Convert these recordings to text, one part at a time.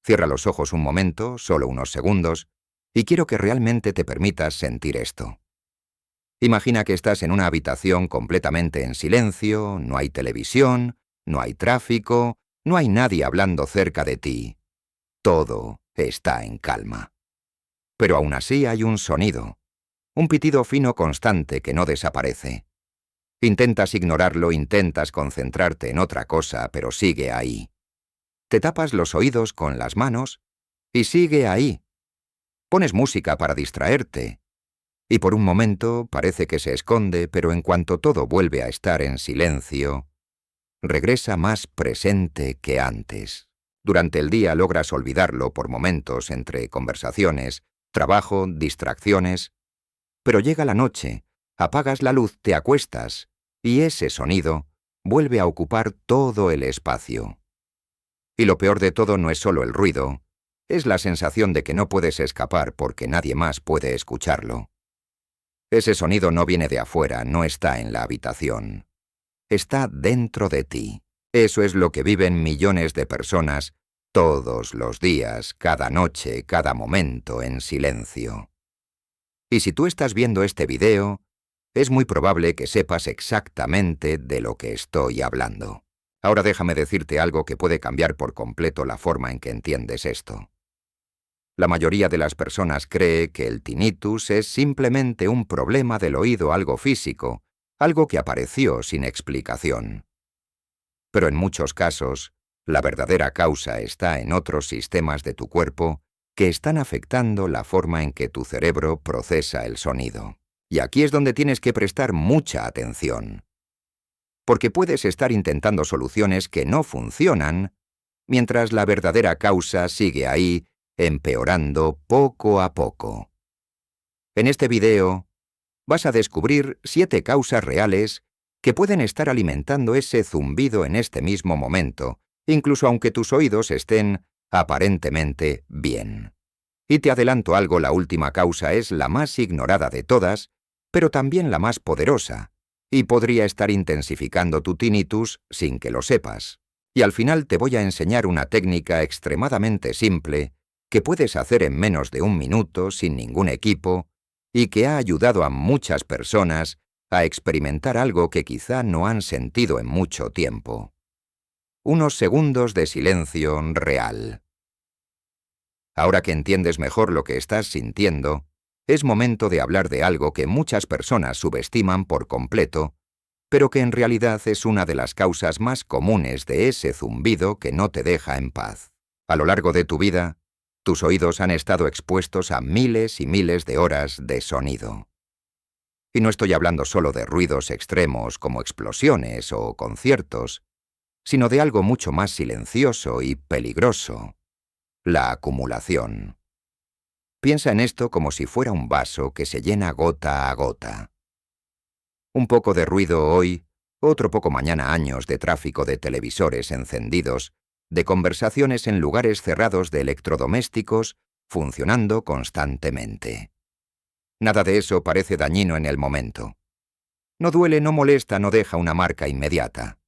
Cierra los ojos un momento, solo unos segundos, y quiero que realmente te permitas sentir esto. Imagina que estás en una habitación completamente en silencio, no hay televisión, no hay tráfico, no hay nadie hablando cerca de ti. Todo está en calma. Pero aún así hay un sonido, un pitido fino constante que no desaparece. Intentas ignorarlo, intentas concentrarte en otra cosa, pero sigue ahí. Te tapas los oídos con las manos y sigue ahí. Pones música para distraerte. Y por un momento parece que se esconde, pero en cuanto todo vuelve a estar en silencio, regresa más presente que antes. Durante el día logras olvidarlo por momentos entre conversaciones, trabajo, distracciones. Pero llega la noche, apagas la luz, te acuestas, y ese sonido vuelve a ocupar todo el espacio. Y lo peor de todo no es solo el ruido, es la sensación de que no puedes escapar porque nadie más puede escucharlo. Ese sonido no viene de afuera, no está en la habitación. Está dentro de ti. Eso es lo que viven millones de personas todos los días, cada noche, cada momento, en silencio. Y si tú estás viendo este video, es muy probable que sepas exactamente de lo que estoy hablando. Ahora déjame decirte algo que puede cambiar por completo la forma en que entiendes esto. La mayoría de las personas cree que el tinnitus es simplemente un problema del oído, algo físico, algo que apareció sin explicación. Pero en muchos casos, la verdadera causa está en otros sistemas de tu cuerpo que están afectando la forma en que tu cerebro procesa el sonido. Y aquí es donde tienes que prestar mucha atención. Porque puedes estar intentando soluciones que no funcionan, mientras la verdadera causa sigue ahí, empeorando poco a poco. En este video, vas a descubrir 7 causas reales que pueden estar alimentando ese zumbido en este mismo momento, incluso aunque tus oídos estén aparentemente bien. Y te adelanto algo, la última causa es la más ignorada de todas, pero también la más poderosa, y podría estar intensificando tu tinnitus sin que lo sepas. Y al final te voy a enseñar una técnica extremadamente simple que puedes hacer en menos de 1 minuto sin ningún equipo y que ha ayudado a muchas personas a experimentar algo que quizá no han sentido en mucho tiempo. Unos segundos de silencio real. Ahora que entiendes mejor lo que estás sintiendo, es momento de hablar de algo que muchas personas subestiman por completo, pero que en realidad es una de las causas más comunes de ese zumbido que no te deja en paz. A lo largo de tu vida, tus oídos han estado expuestos a miles y miles de horas de sonido. Y no estoy hablando solo de ruidos extremos como explosiones o conciertos, sino de algo mucho más silencioso y peligroso: la acumulación. Piensa en esto como si fuera un vaso que se llena gota a gota. Un poco de ruido hoy, otro poco mañana, años de tráfico de televisores encendidos, de conversaciones en lugares cerrados, de electrodomésticos funcionando constantemente. Nada de eso parece dañino en el momento. No duele, no molesta, no deja una marca inmediata.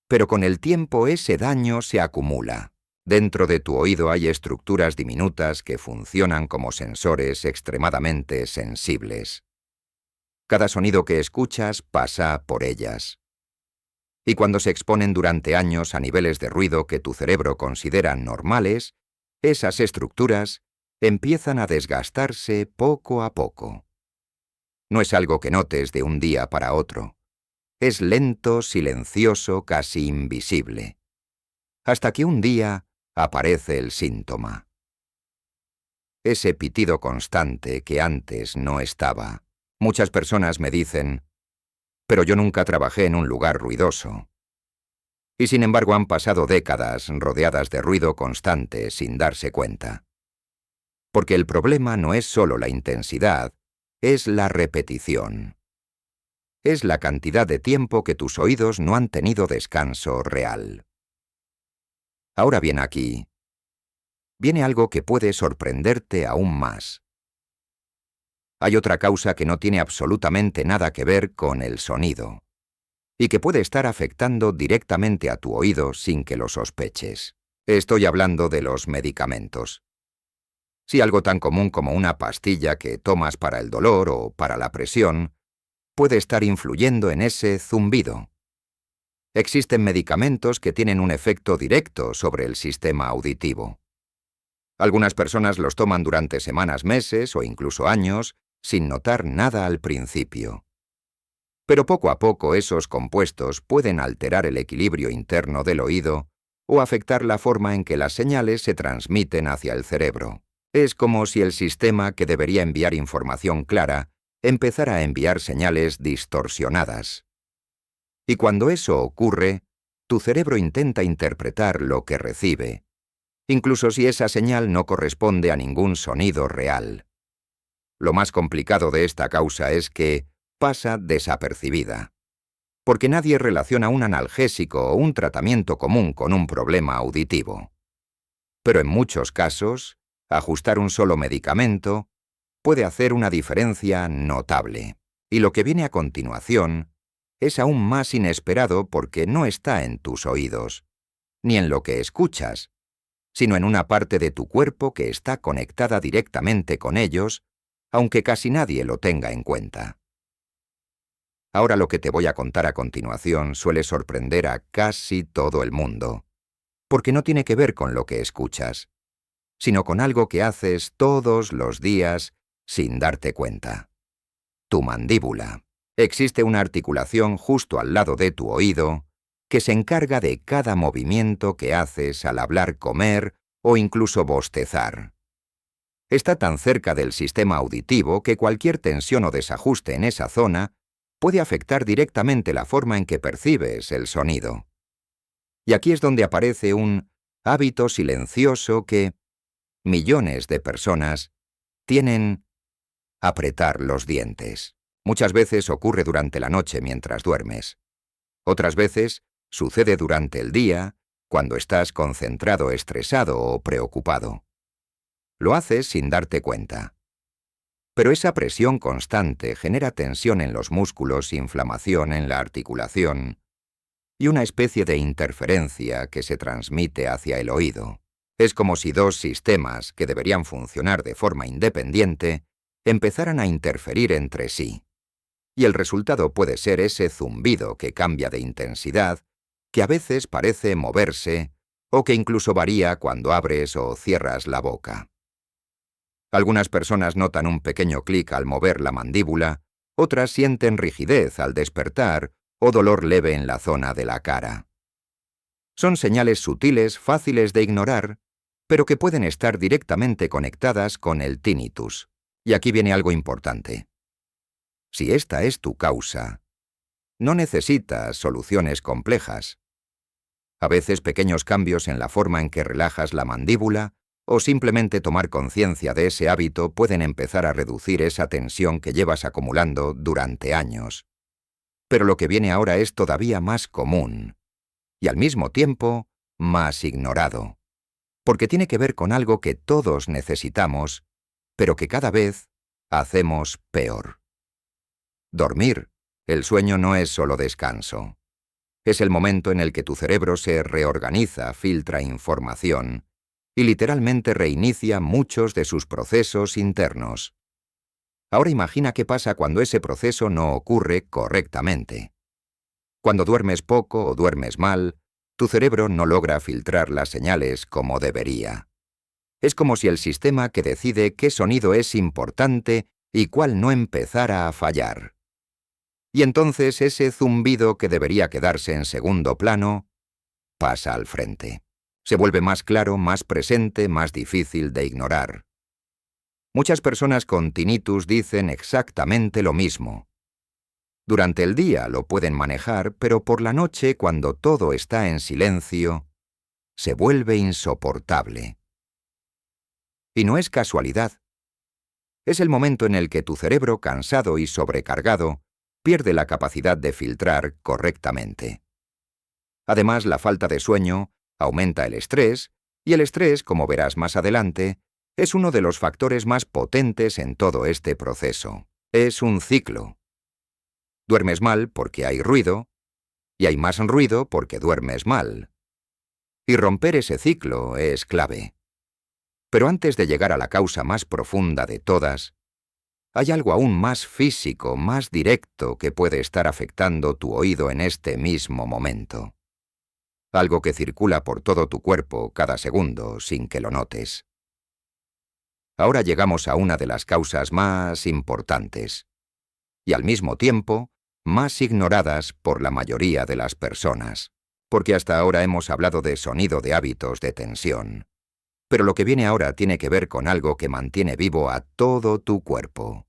Pero con el tiempo ese daño se acumula. Dentro de tu oído hay estructuras diminutas que funcionan como sensores extremadamente sensibles. Cada sonido que escuchas pasa por ellas. Y cuando se exponen durante años a niveles de ruido que tu cerebro considera normales, esas estructuras empiezan a desgastarse poco a poco. No es algo que notes de un día para otro. Es lento, silencioso, casi invisible. Hasta que un día aparece el síntoma. Ese pitido constante que antes no estaba. Muchas personas me dicen: pero yo nunca trabajé en un lugar ruidoso. Y sin embargo han pasado décadas rodeadas de ruido constante sin darse cuenta. Porque el problema no es solo la intensidad, es la repetición. Es la cantidad de tiempo que tus oídos no han tenido descanso real. Ahora bien, aquí viene algo que puede sorprenderte aún más. Hay otra causa que no tiene absolutamente nada que ver con el sonido, y que puede estar afectando directamente a tu oído sin que lo sospeches. Estoy hablando de los medicamentos. Si algo tan común como una pastilla que tomas para el dolor o para la presión puede estar influyendo en ese zumbido. Existen medicamentos que tienen un efecto directo sobre el sistema auditivo. Algunas personas los toman durante semanas, meses o incluso años sin notar nada al principio. Pero poco a poco esos compuestos pueden alterar el equilibrio interno del oído o afectar la forma en que las señales se transmiten hacia el cerebro. Es como si el sistema que debería enviar información clara empezara a enviar señales distorsionadas. Y cuando eso ocurre, tu cerebro intenta interpretar lo que recibe, incluso si esa señal no corresponde a ningún sonido real. Lo más complicado de esta causa es que pasa desapercibida, porque nadie relaciona un analgésico o un tratamiento común con un problema auditivo. Pero en muchos casos, ajustar un solo medicamento puede hacer una diferencia notable. Y lo que viene a continuación es aún más inesperado porque no está en tus oídos, ni en lo que escuchas, sino en una parte de tu cuerpo que está conectada directamente con ellos, aunque casi nadie lo tenga en cuenta. Ahora lo que te voy a contar a continuación suele sorprender a casi todo el mundo, porque no tiene que ver con lo que escuchas, sino con algo que haces todos los días sin darte cuenta. Tu mandíbula. Existe una articulación justo al lado de tu oído que se encarga de cada movimiento que haces al hablar, comer o incluso bostezar. Está tan cerca del sistema auditivo que cualquier tensión o desajuste en esa zona puede afectar directamente la forma en que percibes el sonido. Y aquí es donde aparece un hábito silencioso que millones de personas tienen: apretar los dientes. Muchas veces ocurre durante la noche mientras duermes. Otras veces sucede durante el día, cuando estás concentrado, estresado o preocupado. Lo haces sin darte cuenta. Pero esa presión constante genera tensión en los músculos, inflamación en la articulación y una especie de interferencia que se transmite hacia el oído. Es como si dos sistemas que deberían funcionar de forma independiente empezaran a interferir entre sí. Y el resultado puede ser ese zumbido que cambia de intensidad, que a veces parece moverse o que incluso varía cuando abres o cierras la boca. Algunas personas notan un pequeño clic al mover la mandíbula, otras sienten rigidez al despertar o dolor leve en la zona de la cara. Son señales sutiles, fáciles de ignorar, pero que pueden estar directamente conectadas con el tinnitus. Y aquí viene algo importante. Si esta es tu causa, no necesitas soluciones complejas. A veces pequeños cambios en la forma en que relajas la mandíbula o simplemente tomar conciencia de ese hábito pueden empezar a reducir esa tensión que llevas acumulando durante años. Pero lo que viene ahora es todavía más común y al mismo tiempo más ignorado, porque tiene que ver con algo que todos necesitamos, pero que cada vez hacemos peor. Dormir. El sueño no es solo descanso. Es el momento en el que tu cerebro se reorganiza, filtra información y literalmente reinicia muchos de sus procesos internos. Ahora imagina qué pasa cuando ese proceso no ocurre correctamente. Cuando duermes poco o duermes mal, tu cerebro no logra filtrar las señales como debería. Es como si el sistema que decide qué sonido es importante y cuál no empezara a fallar. Y entonces ese zumbido que debería quedarse en segundo plano pasa al frente. Se vuelve más claro, más presente, más difícil de ignorar. Muchas personas con tinnitus dicen exactamente lo mismo. Durante el día lo pueden manejar, pero por la noche, cuando todo está en silencio, se vuelve insoportable. Y no es casualidad. Es el momento en el que tu cerebro, cansado y sobrecargado, pierde la capacidad de filtrar correctamente. Además, la falta de sueño aumenta el estrés, y el estrés, como verás más adelante, es uno de los factores más potentes en todo este proceso. Es un ciclo. Duermes mal porque hay ruido, y hay más ruido porque duermes mal. Y romper ese ciclo es clave. Pero antes de llegar a la causa más profunda de todas, hay algo aún más físico, más directo que puede estar afectando tu oído en este mismo momento. Algo que circula por todo tu cuerpo cada segundo sin que lo notes. Ahora llegamos a una de las causas más importantes y al mismo tiempo más ignoradas por la mayoría de las personas, porque hasta ahora hemos hablado de sonido de hábitos de tensión. Pero lo que viene ahora tiene que ver con algo que mantiene vivo a todo tu cuerpo: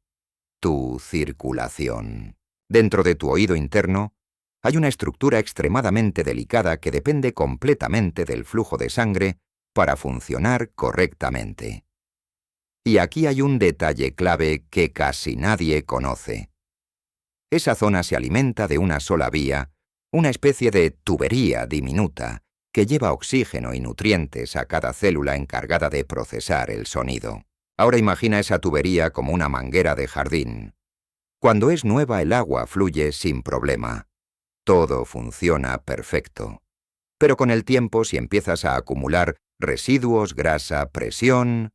tu circulación. Dentro de tu oído interno hay una estructura extremadamente delicada que depende completamente del flujo de sangre para funcionar correctamente. Y aquí hay un detalle clave que casi nadie conoce. Esa zona se alimenta de una sola vía, una especie de tubería diminuta que lleva oxígeno y nutrientes a cada célula encargada de procesar el sonido. Ahora imagina esa tubería como una manguera de jardín. Cuando es nueva, el agua fluye sin problema. Todo funciona perfecto. Pero con el tiempo, si empiezas a acumular residuos, grasa, presión,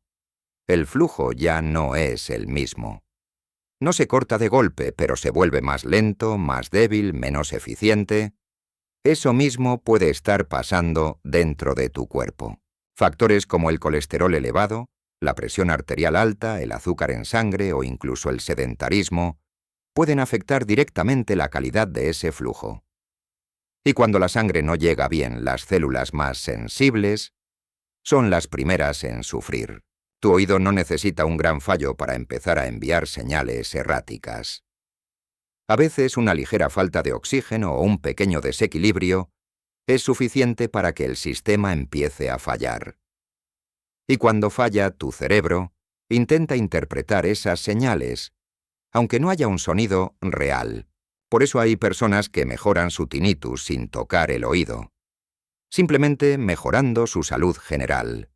el flujo ya no es el mismo. No se corta de golpe, pero se vuelve más lento, más débil, menos eficiente. Eso mismo puede estar pasando dentro de tu cuerpo. Factores como el colesterol elevado, la presión arterial alta, el azúcar en sangre o incluso el sedentarismo pueden afectar directamente la calidad de ese flujo. Y cuando la sangre no llega bien, las células más sensibles son las primeras en sufrir. Tu oído no necesita un gran fallo para empezar a enviar señales erráticas. A veces una ligera falta de oxígeno o un pequeño desequilibrio es suficiente para que el sistema empiece a fallar. Y cuando falla, tu cerebro intenta interpretar esas señales, aunque no haya un sonido real. Por eso hay personas que mejoran su tinnitus sin tocar el oído, simplemente mejorando su salud general.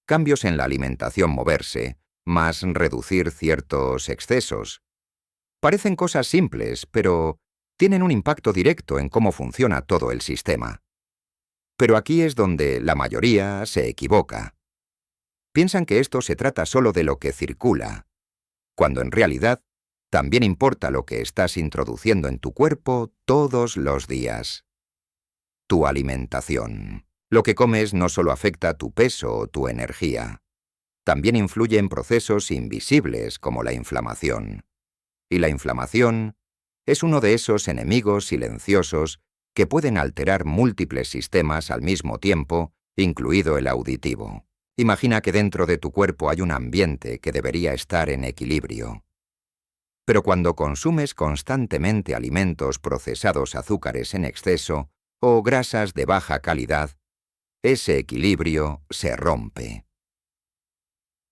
Cambios en la alimentación, moverse, más reducir ciertos excesos. Parecen cosas simples, pero tienen un impacto directo en cómo funciona todo el sistema. Pero aquí es donde la mayoría se equivoca. Piensan que esto se trata solo de lo que circula, cuando en realidad también importa lo que estás introduciendo en tu cuerpo todos los días. Tu alimentación. Lo que comes no solo afecta tu peso o tu energía, también influye en procesos invisibles como la inflamación. Y la inflamación es uno de esos enemigos silenciosos que pueden alterar múltiples sistemas al mismo tiempo, incluido el auditivo. Imagina que dentro de tu cuerpo hay un ambiente que debería estar en equilibrio. Pero cuando consumes constantemente alimentos procesados, azúcares en exceso o grasas de baja calidad, ese equilibrio se rompe.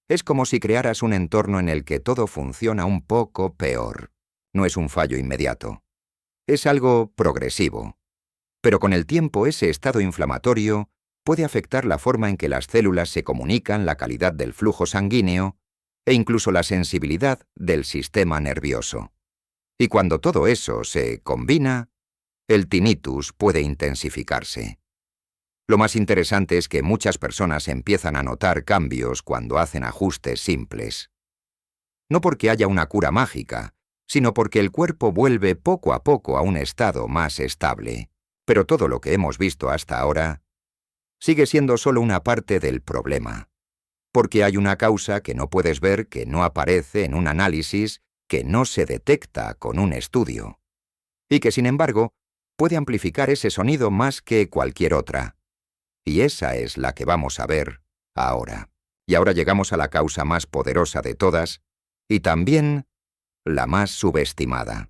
Es como si crearas un entorno en el que todo funciona un poco peor. No es un fallo inmediato. Es algo progresivo. Pero con el tiempo ese estado inflamatorio puede afectar la forma en que las células se comunican, la calidad del flujo sanguíneo e incluso la sensibilidad del sistema nervioso. Y cuando todo eso se combina, el tinnitus puede intensificarse. Lo más interesante es que muchas personas empiezan a notar cambios cuando hacen ajustes simples. No porque haya una cura mágica, sino porque el cuerpo vuelve poco a poco a un estado más estable. Pero todo lo que hemos visto hasta ahora sigue siendo solo una parte del problema. Porque hay una causa que no puedes ver, que no aparece en un análisis, que no se detecta con un estudio. Y que, sin embargo, puede amplificar ese sonido más que cualquier otra. Y esa es la que vamos a ver ahora. Y ahora llegamos a la causa más poderosa de todas, y también la más subestimada.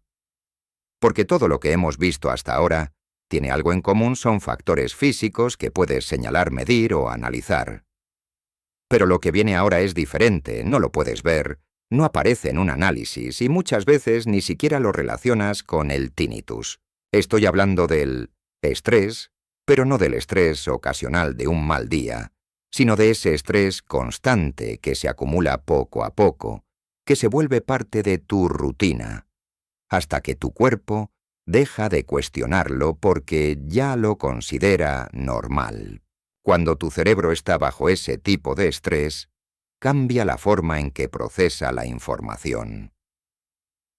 Porque todo lo que hemos visto hasta ahora tiene algo en común, son factores físicos que puedes señalar, medir o analizar. Pero lo que viene ahora es diferente, no lo puedes ver, no aparece en un análisis y muchas veces ni siquiera lo relacionas con el tinnitus. Estoy hablando del estrés, pero no del estrés ocasional de un mal día, sino de ese estrés constante que se acumula poco a poco, que se vuelve parte de tu rutina, hasta que tu cuerpo Deja de cuestionarlo porque ya lo considera normal. Cuando tu cerebro está bajo ese tipo de estrés, cambia la forma en que procesa la información.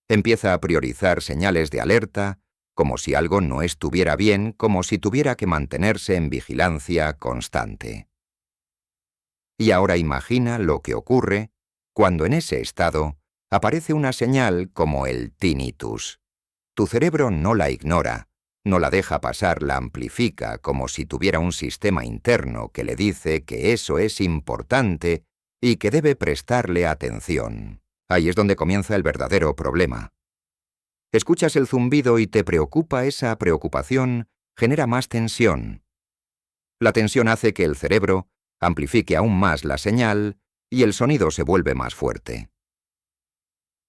Empieza a priorizar señales de alerta, como si algo no estuviera bien, como si tuviera que mantenerse en vigilancia constante. Y ahora imagina lo que ocurre cuando en ese estado aparece una señal como el tinnitus. Tu cerebro no la ignora, no la deja pasar, la amplifica como si tuviera un sistema interno que le dice que eso es importante y que debe prestarle atención. Ahí es donde comienza el verdadero problema. Escuchas el zumbido y te preocupa, esa preocupación genera más tensión. La tensión hace que el cerebro amplifique aún más la señal y el sonido se vuelve más fuerte.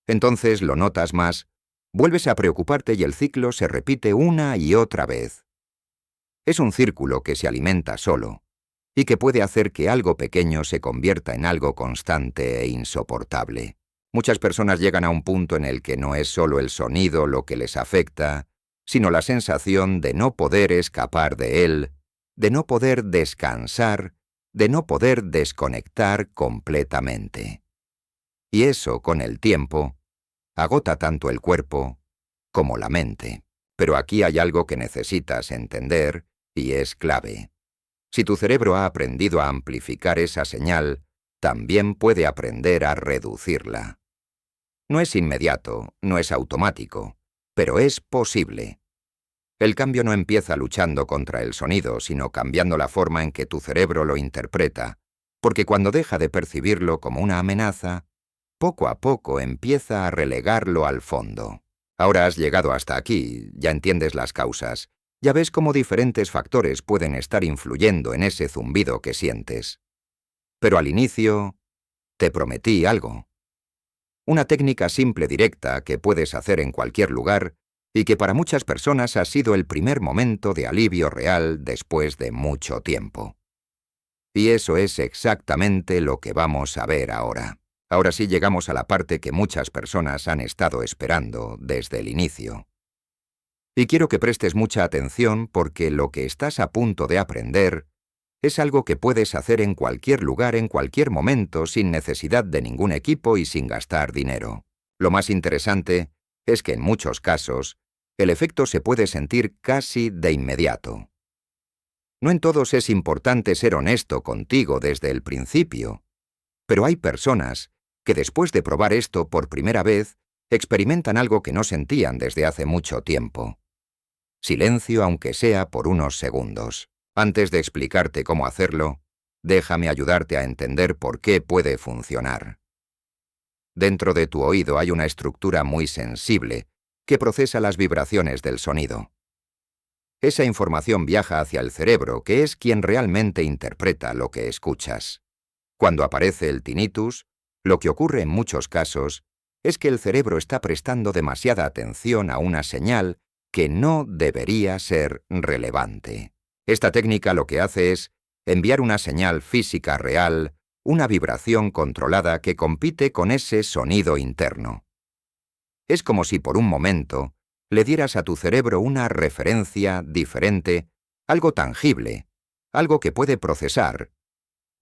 Entonces lo notas más, vuelves a preocuparte y el ciclo se repite una y otra vez. Es un círculo que se alimenta solo y que puede hacer que algo pequeño se convierta en algo constante e insoportable. Muchas personas llegan a un punto en el que no es solo el sonido lo que les afecta, sino la sensación de no poder escapar de él, de no poder descansar, de no poder desconectar completamente. Y eso, con el tiempo, agota tanto el cuerpo como la mente. Pero aquí hay algo que necesitas entender y es clave. Si tu cerebro ha aprendido a amplificar esa señal, también puede aprender a reducirla. No es inmediato, no es automático, pero es posible. El cambio no empieza luchando contra el sonido, sino cambiando la forma en que tu cerebro lo interpreta, porque cuando deja de percibirlo como una amenaza, poco a poco empieza a relegarlo al fondo. Ahora has llegado hasta aquí, ya entiendes las causas, ya ves cómo diferentes factores pueden estar influyendo en ese zumbido que sientes. Pero al inicio, te prometí algo. Una técnica simple, directa, que puedes hacer en cualquier lugar y que para muchas personas ha sido el primer momento de alivio real después de mucho tiempo. Y eso es exactamente lo que vamos a ver ahora. Ahora sí llegamos a la parte que muchas personas han estado esperando desde el inicio. Y quiero que prestes mucha atención porque lo que estás a punto de aprender es algo que puedes hacer en cualquier lugar, en cualquier momento, sin necesidad de ningún equipo y sin gastar dinero. Lo más interesante es que en muchos casos, el efecto se puede sentir casi de inmediato. No en todos es importante ser honesto contigo desde el principio, pero hay personas que después de probar esto por primera vez, experimentan algo que no sentían desde hace mucho tiempo. Silencio, aunque sea por unos segundos. Antes de explicarte cómo hacerlo, déjame ayudarte a entender por qué puede funcionar. Dentro de tu oído hay una estructura muy sensible que procesa las vibraciones del sonido. Esa información viaja hacia el cerebro, que es quien realmente interpreta lo que escuchas. Cuando aparece el tinnitus, lo que ocurre en muchos casos es que el cerebro está prestando demasiada atención a una señal que no debería ser relevante. Esta técnica lo que hace es enviar una señal física real, una vibración controlada que compite con ese sonido interno. Es como si por un momento le dieras a tu cerebro una referencia diferente, algo tangible, algo que puede procesar,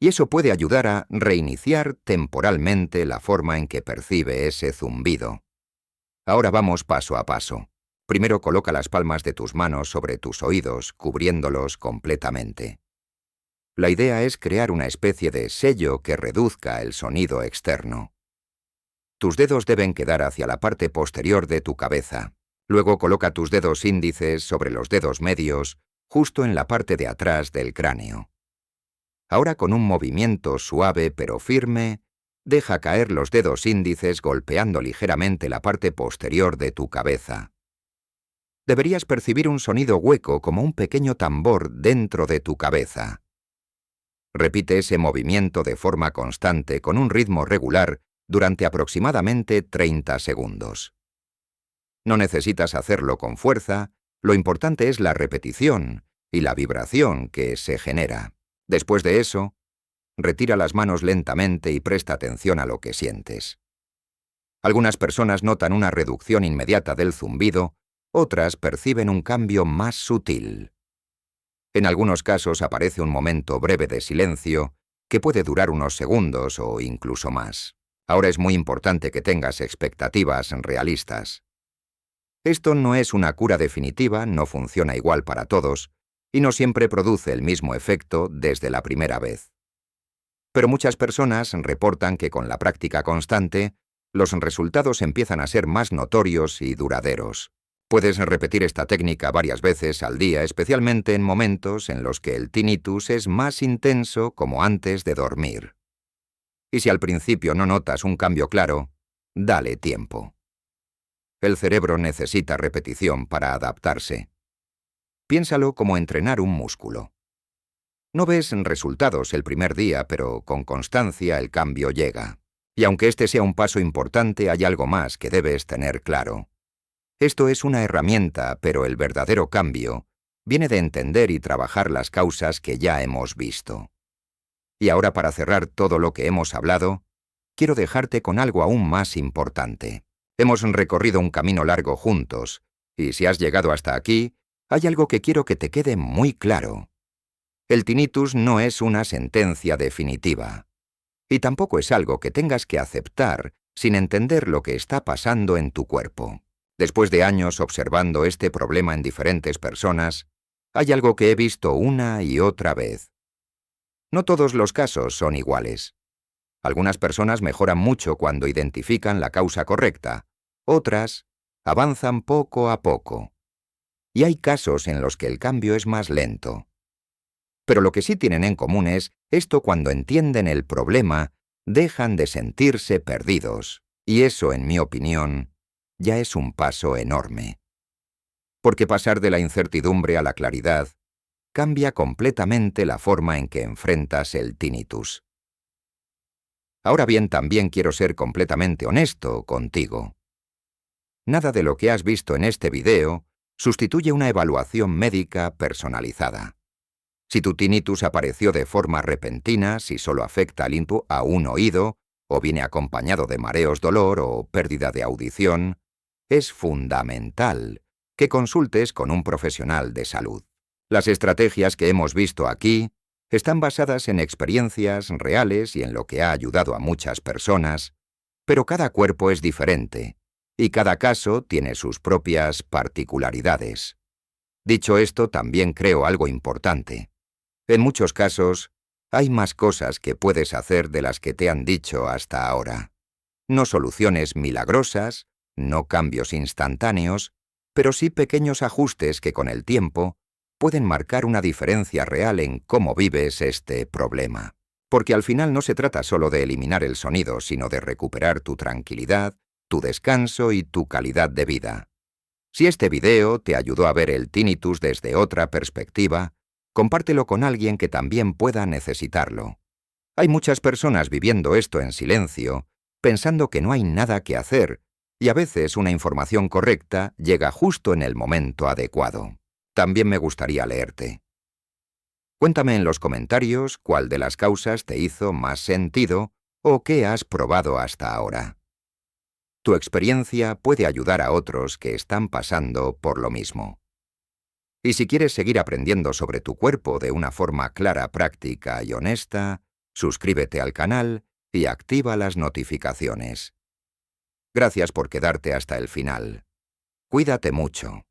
y eso puede ayudar a reiniciar temporalmente la forma en que percibe ese zumbido. Ahora vamos paso a paso. Primero coloca las palmas de tus manos sobre tus oídos, cubriéndolos completamente. La idea es crear una especie de sello que reduzca el sonido externo. Tus dedos deben quedar hacia la parte posterior de tu cabeza. Luego coloca tus dedos índices sobre los dedos medios, justo en la parte de atrás del cráneo. Ahora con un movimiento suave pero firme, deja caer los dedos índices golpeando ligeramente la parte posterior de tu cabeza. Deberías percibir un sonido hueco como un pequeño tambor dentro de tu cabeza. Repite ese movimiento de forma constante con un ritmo regular durante aproximadamente 30 segundos. No necesitas hacerlo con fuerza, lo importante es la repetición y la vibración que se genera. Después de eso, retira las manos lentamente y presta atención a lo que sientes. Algunas personas notan una reducción inmediata del zumbido Otras perciben un cambio más sutil. En algunos casos aparece un momento breve de silencio que puede durar unos segundos o incluso más. Ahora es muy importante que tengas expectativas realistas. Esto no es una cura definitiva, no funciona igual para todos, y no siempre produce el mismo efecto desde la primera vez. Pero muchas personas reportan que con la práctica constante, los resultados empiezan a ser más notorios y duraderos. Puedes repetir esta técnica varias veces al día, especialmente en momentos en los que el tinnitus es más intenso, como antes de dormir. Y si al principio no notas un cambio claro, dale tiempo. El cerebro necesita repetición para adaptarse. Piénsalo como entrenar un músculo. No ves resultados el primer día, pero con constancia el cambio llega. Y aunque este sea un paso importante, hay algo más que debes tener claro. Esto es una herramienta, pero el verdadero cambio viene de entender y trabajar las causas que ya hemos visto. Y ahora, para cerrar todo lo que hemos hablado, quiero dejarte con algo aún más importante. Hemos recorrido un camino largo juntos, y si has llegado hasta aquí, hay algo que quiero que te quede muy claro. El tinnitus no es una sentencia definitiva, y tampoco es algo que tengas que aceptar sin entender lo que está pasando en tu cuerpo. Después de años observando este problema en diferentes personas, hay algo que he visto una y otra vez. No todos los casos son iguales. Algunas personas mejoran mucho cuando identifican la causa correcta, otras avanzan poco a poco. Y hay casos en los que el cambio es más lento. Pero lo que sí tienen en común es esto: cuando entienden el problema, dejan de sentirse perdidos. Y eso, en mi opinión, ya es un paso enorme. Porque pasar de la incertidumbre a la claridad cambia completamente la forma en que enfrentas el tinnitus. Ahora bien, también quiero ser completamente honesto contigo. Nada de lo que has visto en este video sustituye una evaluación médica personalizada. Si tu tinnitus apareció de forma repentina, si solo afecta a un oído, o viene acompañado de mareos, dolor o pérdida de audición, es fundamental que consultes con un profesional de salud. Las estrategias que hemos visto aquí están basadas en experiencias reales y en lo que ha ayudado a muchas personas, pero cada cuerpo es diferente, y cada caso tiene sus propias particularidades. Dicho esto, también creo algo importante. En muchos casos, hay más cosas que puedes hacer de las que te han dicho hasta ahora. No soluciones milagrosas, no cambios instantáneos, pero sí pequeños ajustes que con el tiempo pueden marcar una diferencia real en cómo vives este problema. Porque al final no se trata solo de eliminar el sonido, sino de recuperar tu tranquilidad, tu descanso y tu calidad de vida. Si este video te ayudó a ver el tinnitus desde otra perspectiva, compártelo con alguien que también pueda necesitarlo. Hay muchas personas viviendo esto en silencio, pensando que no hay nada que hacer, y a veces una información correcta llega justo en el momento adecuado. También me gustaría leerte. Cuéntame en los comentarios cuál de las causas te hizo más sentido o qué has probado hasta ahora. Tu experiencia puede ayudar a otros que están pasando por lo mismo. Y si quieres seguir aprendiendo sobre tu cuerpo de una forma clara, práctica y honesta, suscríbete al canal y activa las notificaciones. Gracias por quedarte hasta el final. Cuídate mucho.